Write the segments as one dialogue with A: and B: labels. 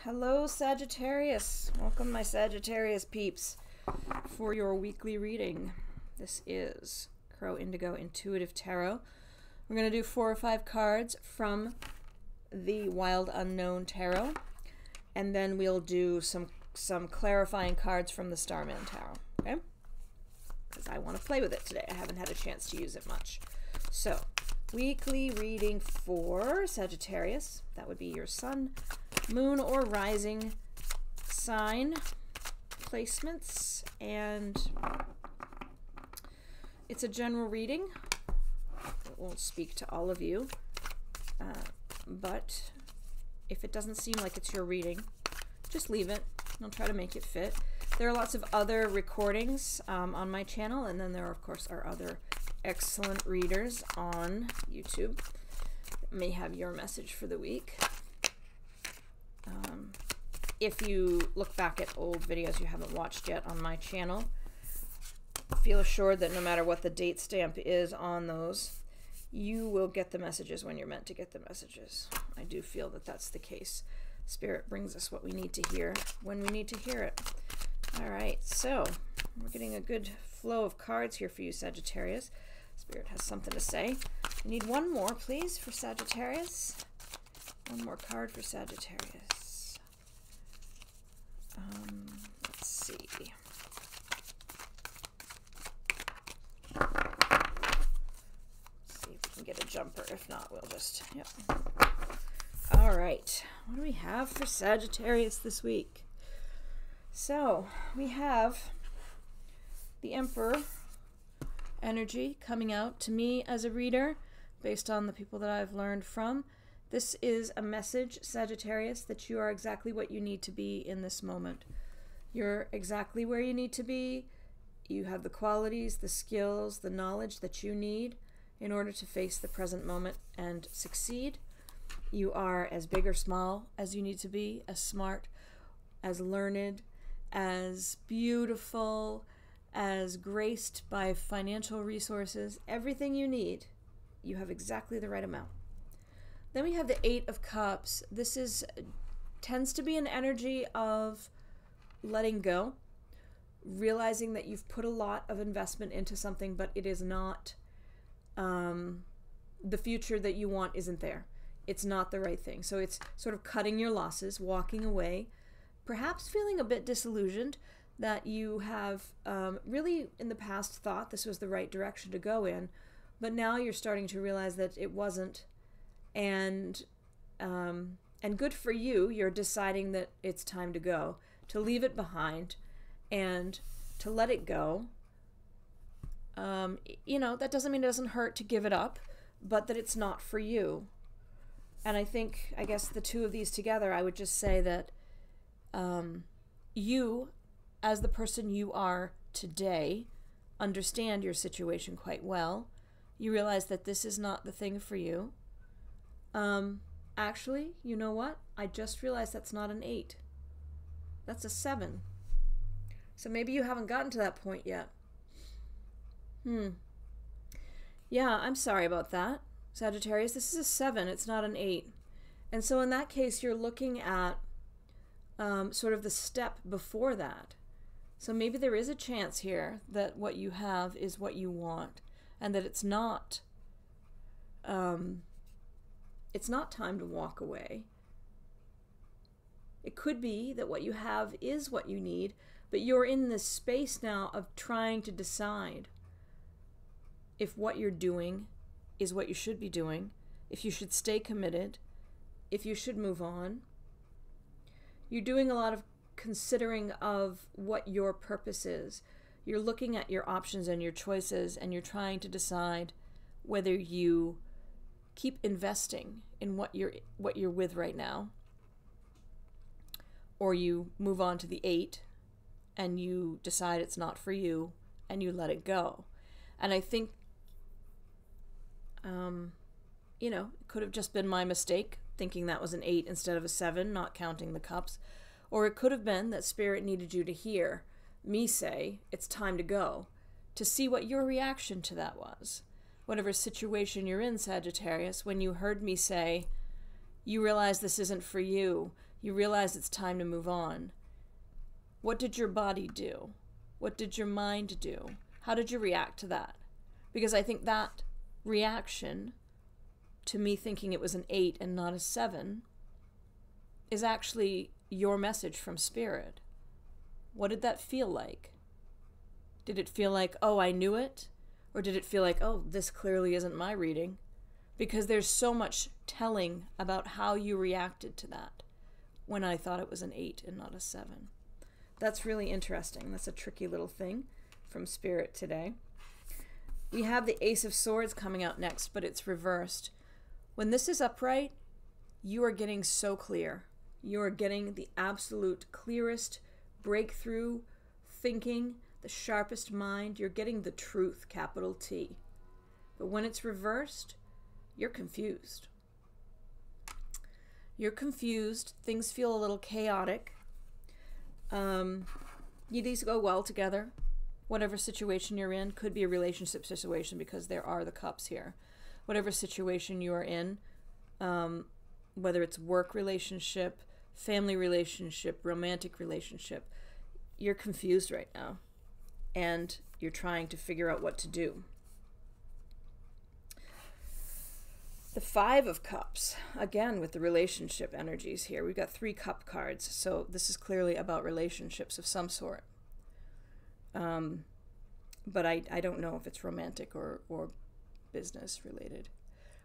A: Hello, Sagittarius. Welcome, my Sagittarius peeps, for your weekly reading. This is Crow Indigo Intuitive Tarot. We're going to do 4 or 5 cards from the Wild Unknown Tarot, and then we'll do some clarifying cards from the Starman Tarot, okay? Because I want to play with it today. I haven't had a chance to use it much. So, weekly reading for Sagittarius. That would be your sun, moon, or rising sign placements. And it's a general reading. It won't speak to all of you. But if it doesn't seem like it's your reading, just leave it. I'll try to make it fit. There are lots of other recordings on my channel, and then there, of course, are other excellent readers on YouTube that may have your message for the week. If you look back at old videos you haven't watched yet on my channel, feel assured that no matter what the date stamp is on those, you will get the messages when you're meant to get the messages. I do feel that that's the case. Spirit brings us what we need to hear when we need to hear it. All right, so we're getting a good flow of cards here for you, Sagittarius. Spirit has something to say. We need one more, please, for Sagittarius. One more card for Sagittarius. Let's see. See if we can get a jumper. If not, we'll just, yep. All right, what do we have for Sagittarius this week? So, we have the Emperor energy coming out to me as a reader based on the people that I've learned from. This is a message, Sagittarius, that you are exactly what you need to be in this moment. You're exactly where you need to be. You have the qualities, the skills, the knowledge that you need in order to face the present moment and succeed. You are as big or small as you need to be, as smart, as learned, as beautiful, as graced by financial resources. Everything you need, you have exactly the right amount. Then we have the 8 of Cups. This tends to be an energy of letting go, realizing that you've put a lot of investment into something, but it is not, the future that you want isn't there. It's not the right thing. So it's sort of cutting your losses, walking away, perhaps feeling a bit disillusioned that you have really in the past thought this was the right direction to go in, but now you're starting to realize that it wasn't. And good for you, you're deciding that it's time to go, to leave it behind and to let it go. You know, that doesn't mean it doesn't hurt to give it up, but that it's not for you. And I guess the two of these together, I would just say that you, as the person you are today, understand your situation quite well. You realize that this is not the thing for you. Actually, you know what? I just realized that's not an 8. That's a 7. So maybe you haven't gotten to that point yet. Yeah, I'm sorry about that, Sagittarius. This is a 7. It's not an 8. And so in that case, you're looking at sort of the step before that. So maybe there is a chance here that what you have is what you want, and that it's not time to walk away. It could be that what you have is what you need, but you're in this space now of trying to decide if what you're doing is what you should be doing, if you should stay committed, if you should move on. You're doing a lot of considering of what your purpose is. You're looking at your options and your choices, and you're trying to decide whether you keep investing in what you're with right now, or you move on to the 8 and you decide it's not for you and you let it go. And I think you know, it could have just been my mistake thinking that was an 8 instead of a 7, not counting the cups. Or it could have been that Spirit needed you to hear me say, it's time to go, to see what your reaction to that was. Whatever situation you're in, Sagittarius, when you heard me say, you realize this isn't for you, You realize it's time to move on. What did your body do? What did your mind do? How did you react to that? Because I think that reaction to me thinking it was an 8 and not a 7 is actually your message from Spirit. What did that feel like? Did it feel like, oh, I knew it? Or did it feel like, oh, this clearly isn't my reading? Because there's so much telling about how you reacted to that when I thought it was an 8 and not a 7. That's really interesting. That's a tricky little thing from Spirit today. We have the Ace of Swords coming out next, but it's reversed. When this is upright, you are getting so clear. You are getting the absolute clearest breakthrough thinking, the sharpest mind. You're getting the truth, capital T. But when it's reversed, you're confused. You're confused. Things feel a little chaotic. These go well together. Whatever situation you're in, could be a relationship situation because there are the cups here. Whatever situation you are in, whether it's work relationship, family relationship, romantic relationship, you're confused right now. And you're trying to figure out what to do. The Five of Cups, again with the relationship energies here. We've got 3 cup cards, so this is clearly about relationships of some sort. But I don't know if it's romantic or business related.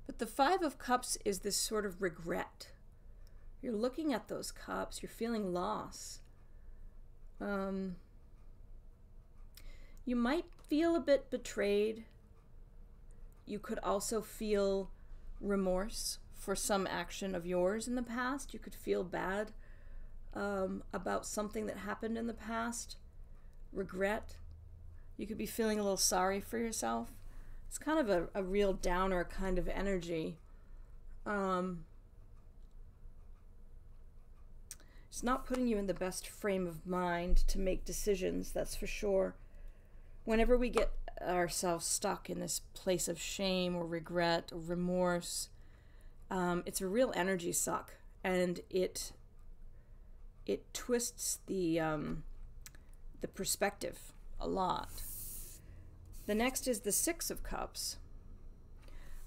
A: But the Five of Cups is this sort of regret. You're looking at those cups, you're feeling loss. You might feel a bit betrayed. You could also feel remorse for some action of yours in the past. You could feel bad about something that happened in the past. Regret. You could be feeling a little sorry for yourself. It's kind of a real downer kind of energy. It's not putting you in the best frame of mind to make decisions, that's for sure. Whenever we get ourselves stuck in this place of shame or regret or remorse, it's a real energy suck, and it twists the perspective a lot. The next is the Six of Cups,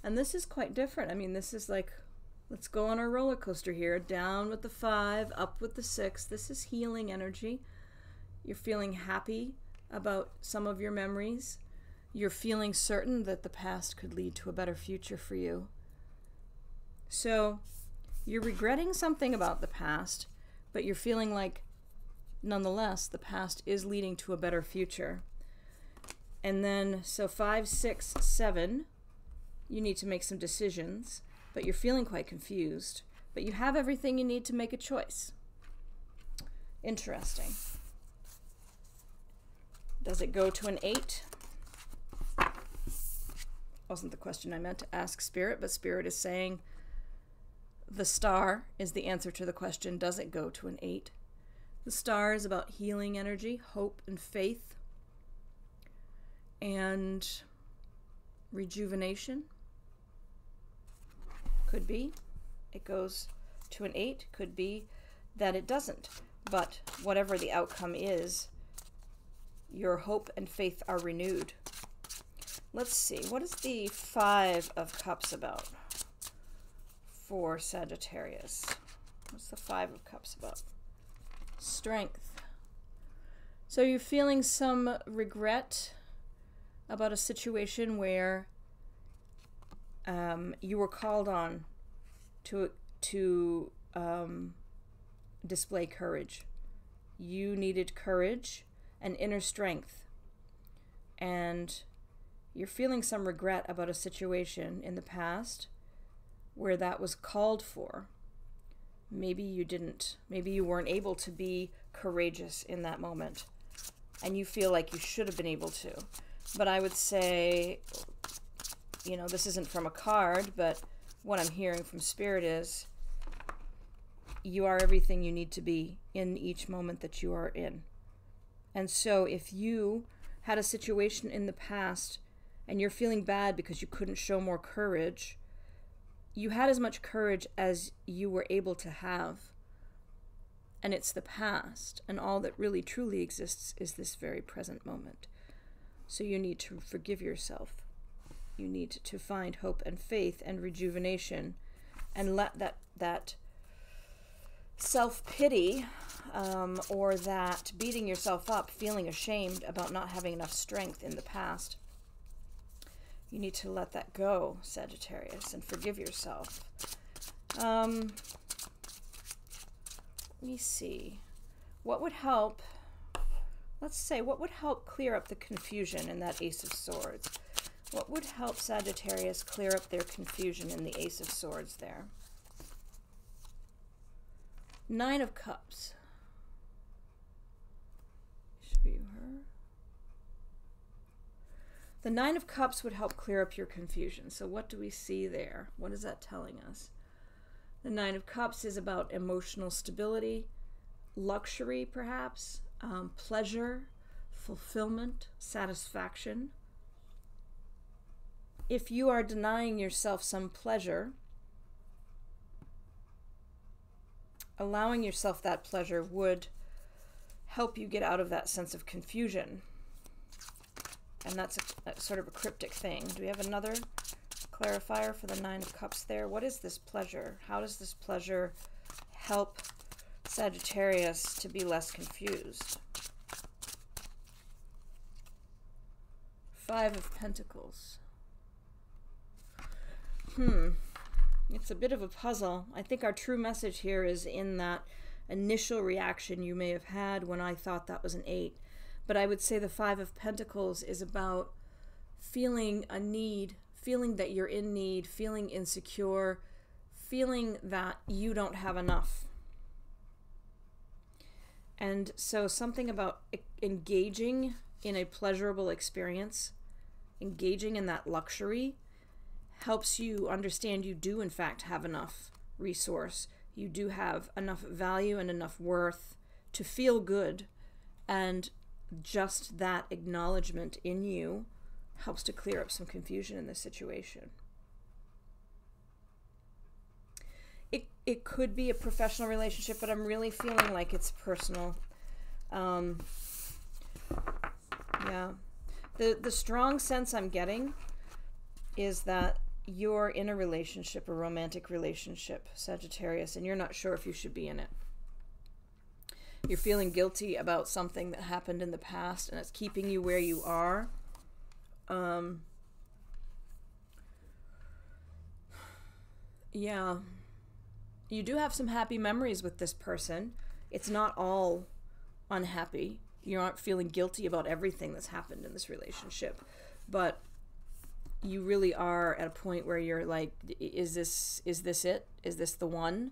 A: and this is quite different. I mean, this is like, let's go on our roller coaster here, down with the 5, up with the 6. This is healing energy. You're feeling happy about some of your memories. You're feeling certain that the past could lead to a better future for you. So you're regretting something about the past, but you're feeling like, nonetheless, the past is leading to a better future. And then, so 5, 6, 7, you need to make some decisions, but you're feeling quite confused. But you have everything you need to make a choice. Interesting. Does it go to an 8? Wasn't the question I meant to ask Spirit, but Spirit is saying the star is the answer to the question, does it go to an 8? The star is about healing energy, hope and faith, and rejuvenation. Could be it goes to an 8, could be that it doesn't. But whatever the outcome is, your hope and faith are renewed. Let's see, what is the 5 of Cups about for Sagittarius? What's the 5 of Cups about? Strength. So you're feeling some regret about a situation where you were called on to display courage. You needed courage and inner strength, and you're feeling some regret about a situation in the past where that was called for. Maybe you didn't. Maybe you weren't able to be courageous in that moment, and you feel like you should have been able to. But I would say, you know, this isn't from a card, but what I'm hearing from Spirit is you are everything you need to be in each moment that you are in. And so if you had a situation in the past and you're feeling bad because you couldn't show more courage, you had as much courage as you were able to have and it's the past, and all that really truly exists is this very present moment. So you need to forgive yourself. You need to find hope and faith and rejuvenation, and let that self-pity or that beating yourself up, feeling ashamed about not having enough strength in the past, you need to let that go, Sagittarius, and forgive yourself. Let me see. What would help? Let's say, what would help clear up the confusion in that Ace of Swords? What would help Sagittarius clear up their confusion in the Ace of Swords there? Nine of Cups. Show you her. The Nine of Cups would help clear up your confusion. So what do we see there? What is that telling us? The Nine of Cups is about emotional stability, luxury perhaps, pleasure, fulfillment, satisfaction. If you are denying yourself some pleasure, allowing yourself that pleasure would help you get out of that sense of confusion. And that's a sort of a cryptic thing. Do we have another clarifier for the Nine of Cups there? What is this pleasure? How does this pleasure help Sagittarius to be less confused? Five of Pentacles. It's a bit of a puzzle. I think our true message here is in that initial reaction you may have had when I thought that was an 8. But I would say the Five of Pentacles is about feeling a need, feeling that you're in need, feeling insecure, feeling that you don't have enough. And so something about engaging in a pleasurable experience, engaging in that luxury, helps you understand you do in fact have enough resource. You do have enough value and enough worth to feel good, and just that acknowledgement in you helps to clear up some confusion in this situation. It could be a professional relationship, but I'm really feeling like it's personal. Yeah. The strong sense I'm getting is that you're in a relationship, a romantic relationship, Sagittarius, and you're not sure if you should be in it. You're feeling guilty about something that happened in the past, and it's keeping you where you are. Yeah. You do have some happy memories with this person. It's not all unhappy. You aren't feeling guilty about everything that's happened in this relationship. But you really are at a point where you're like, is this it? Is this the one?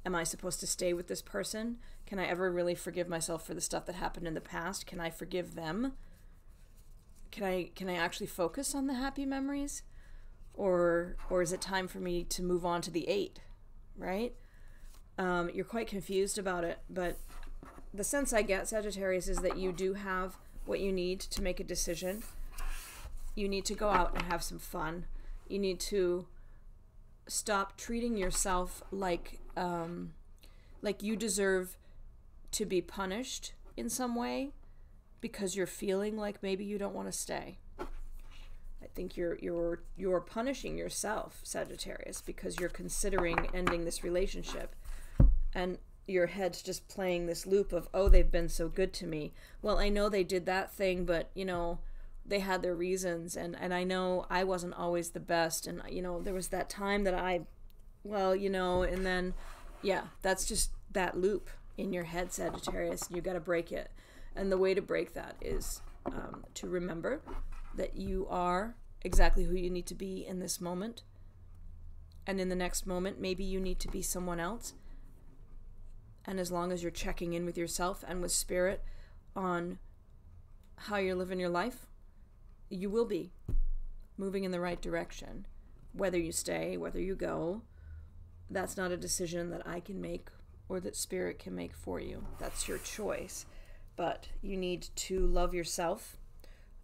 A: Am I supposed to stay with this person? Can I ever really forgive myself for the stuff that happened in the past? Can I forgive them? Can I actually focus on the happy memories? Or is it time for me to move on to the 8, right? You're quite confused about it, but the sense I get, Sagittarius, is that you do have what you need to make a decision. You need to go out and have some fun. You need to stop treating yourself like you deserve to be punished in some way because you're feeling like maybe you don't want to stay. I think you're punishing yourself, Sagittarius, because you're considering ending this relationship, and your head's just playing this loop of, oh, they've been so good to me. Well, I know they did that thing, but you know, they had their reasons, and I know I wasn't always the best, and you know, there was that time that and then yeah, that's just that loop in your head, Sagittarius, and you got to break it. And the way to break that is to remember that you are exactly who you need to be in this moment, and in the next moment maybe you need to be someone else. And as long as you're checking in with yourself and with spirit on how you're living your life, you will be moving in the right direction. Whether you stay, whether you go, that's not a decision that I can make or that spirit can make for you. That's your choice. But you need to love yourself.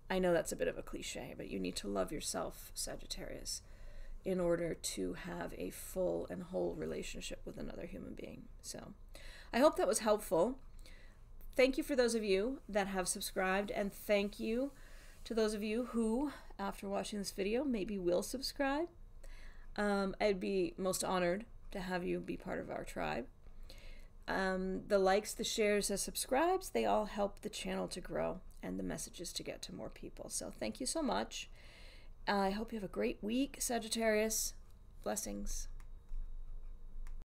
A: I know that's a bit of a cliche, but you need to love yourself, Sagittarius, in order to have a full and whole relationship with another human being. So I hope that was helpful. Thank you for those of you that have subscribed, and thank you to those of you who, after watching this video, maybe will subscribe. I'd be most honored to have you be part of our tribe. The likes, the shares, the subscribes, they all help the channel to grow and the messages to get to more people. So thank you so much. I hope you have a great week, Sagittarius. Blessings.